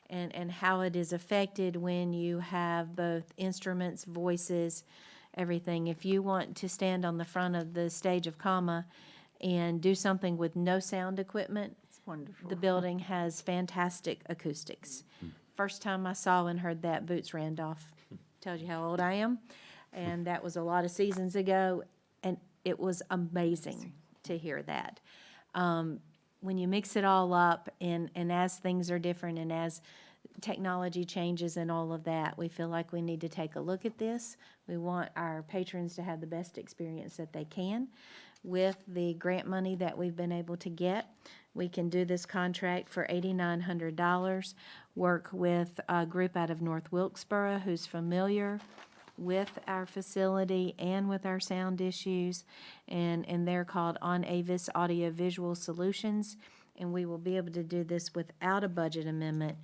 and how it is affected when you have both instruments, voices, everything. If you want to stand on the front of the stage of CAMA and do something with no sound equipment, It's wonderful. the building has fantastic acoustics. First time I saw and heard that, boots ran off. Tells you how old I am. And that was a lot of seasons ago, and it was amazing to hear that. When you mix it all up, and as things are different and as technology changes and all of that, we feel like we need to take a look at this. We want our patrons to have the best experience that they can. with the grant money that we've been able to get. We can do this contract for $8,900, work with a group out of North Wilkesboro who's familiar with our facility and with our sound issues, and they're called On Avis Audio Visual Solutions, and we will be able to do this without a budget amendment.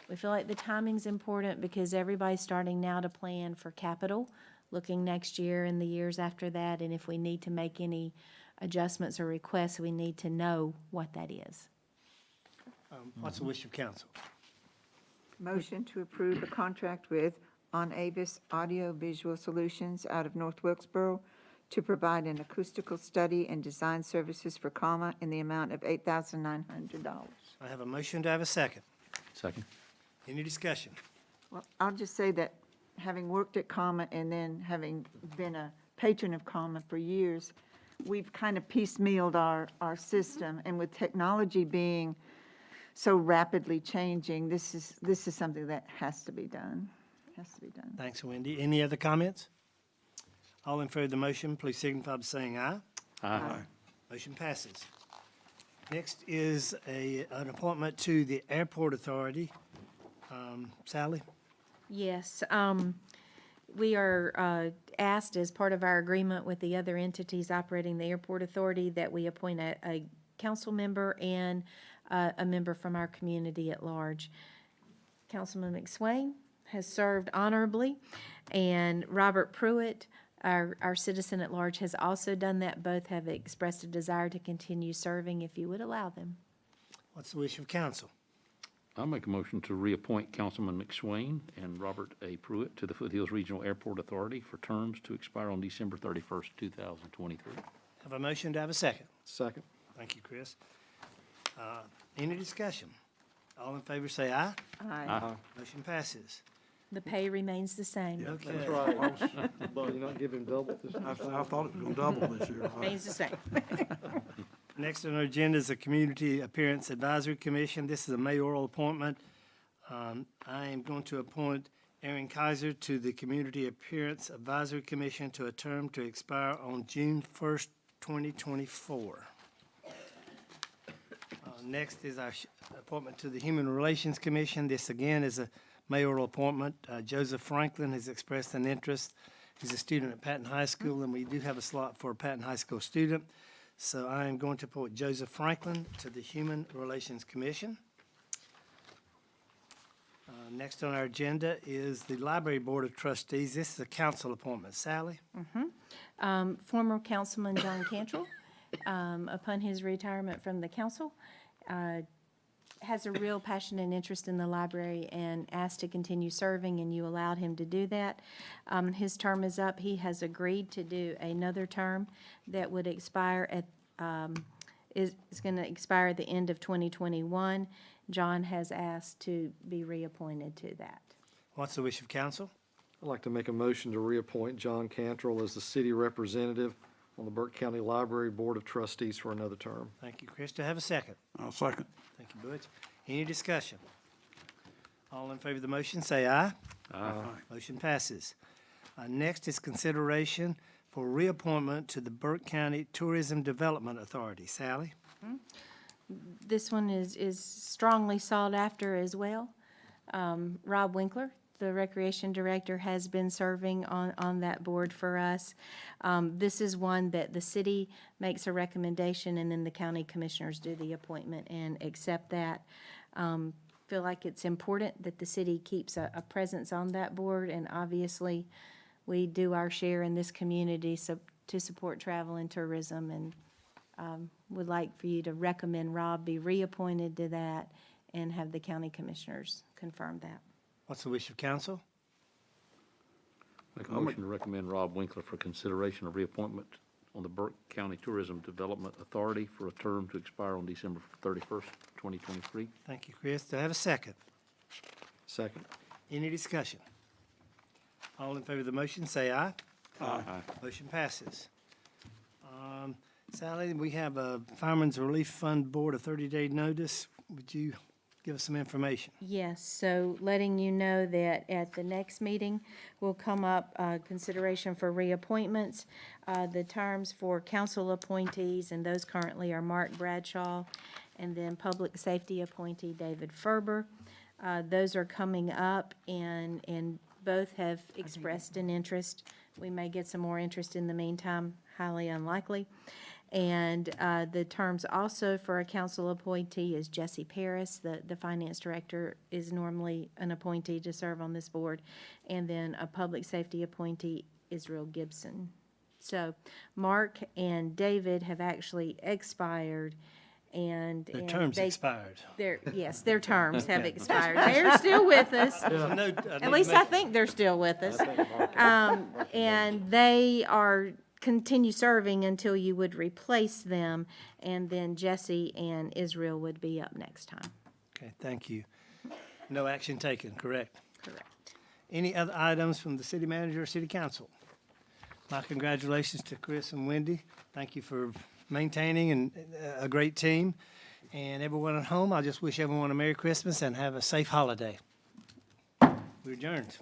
We feel like the timing's important because everybody's starting now to plan for capital, looking next year and the years after that, and if we need to make any adjustments or requests, we need to know what that is. What's the wish of council? Motion to approve a contract with On Avis Audio Visual Solutions out of North Wilkesboro to provide an acoustical study and design services for Comma in the amount of $8,900. I have a motion. Do I have a second? Second. Any discussion? Well, I'll just say that having worked at Comma and then having been a patron of Comma for years, we've kind of piecemealed our system, and with technology being so rapidly changing, this is something that has to be done. Has to be done. Thanks, Wendy. Any other comments? All in favor of the motion, please signify by saying aye. Aye. Motion passes. Next is an appointment to the Airport Authority. Sally? Yes, we are asked as part of our agreement with the other entities operating the airport authority that we appoint a council member and a member from our community at large. Councilman McSwain has served honorably, and Robert Pruitt, our citizen at large, has also done that. Both have expressed a desire to continue serving if you would allow them. What's the wish of council? I'll make a motion to reappoint Councilman McSwain and Robert A. Pruitt to the Foothills Regional Airport Authority for terms to expire on December 31st, 2023. Have a motion. Do I have a second? Second. Thank you, Chris. Any discussion? All in favor say aye. Aye. Motion passes. The pay remains the same. Okay. That's right. You're not giving double this I thought it was going to double this year. Remains the same. Next on our agenda is the Community Appearance Advisory Commission. This is a mayoral appointment. I am going to appoint Aaron Kaiser to the Community Appearance Advisory Commission to a term to expire on June 1st, 2024. Next is our appointment to the Human Relations Commission. This again is a mayoral appointment. Joseph Franklin has expressed an interest. He's a student at Patton High School, and we do have a slot for a Patton High School student. So I am going to appoint Joseph Franklin to the Human Relations Commission. Next on our agenda is the Library Board of Trustees. This is a council appointment. Sally? Former Councilman John Cantrell, upon his retirement from the council, has a real passion and interest in the library and asked to continue serving, and you allowed him to do that. His term is up. He has agreed to do another term that would expire at, is going to expire at the end of 2021. John has asked to be reappointed to that. What's the wish of council? I'd like to make a motion to reappoint John Cantrell as the city representative on the Burke County Library Board of Trustees for another term. Thank you, Chris. Do I have a second? I'll second. Thank you, Butch. Any discussion? All in favor of the motion, say aye. Aye. Motion passes. Next is consideration for reappointment to the Burke County Tourism Development Authority. Sally? This one is strongly sought after as well. Rob Winkler, the Recreation Director, has been serving on that board for us. This is one that the city makes a recommendation, and then the county commissioners do the appointment and accept that. Feel like it's important that the city keeps a presence on that board, and obviously, we do our share in this community to support travel and tourism, and would like for you to recommend Rob be reappointed to that and have the county commissioners confirm that. What's the wish of council? Make a motion to recommend Rob Winkler for consideration of reappointment on the Burke County Tourism Development Authority for a term to expire on December 31st, 2023. Thank you, Chris. Do I have a second? Second. Any discussion? All in favor of the motion, say aye. Aye. Motion passes. Sally, we have a Fireman's Relief Fund Board, a 30-day notice. Would you give us some information. Yes, so letting you know that at the next meeting will come up consideration for reappointments. The terms for council appointees, and those currently are Mark Bradshaw, and then public safety appointee David Ferber. Those are coming up, and both have expressed an interest. We may get some more interest in the meantime, highly unlikely. And the terms also for a council appointee is Jesse Paris, the finance director is normally an appointee to serve on this board, and then a public safety appointee, Israel Gibson. So Mark and David have actually expired, and Their terms expired. Yes, their terms have expired. They're still with us. At least I think they're still with us. And they are continue serving until you would replace them, and then Jesse and Israel would be up next time. Okay, thank you. No action taken, correct? Correct. Any other items from the city manager or city council? My congratulations to Chris and Wendy. Thank you for maintaining a great team. And everyone at home, I just wish everyone a Merry Christmas and have a safe holiday. We're adjourned.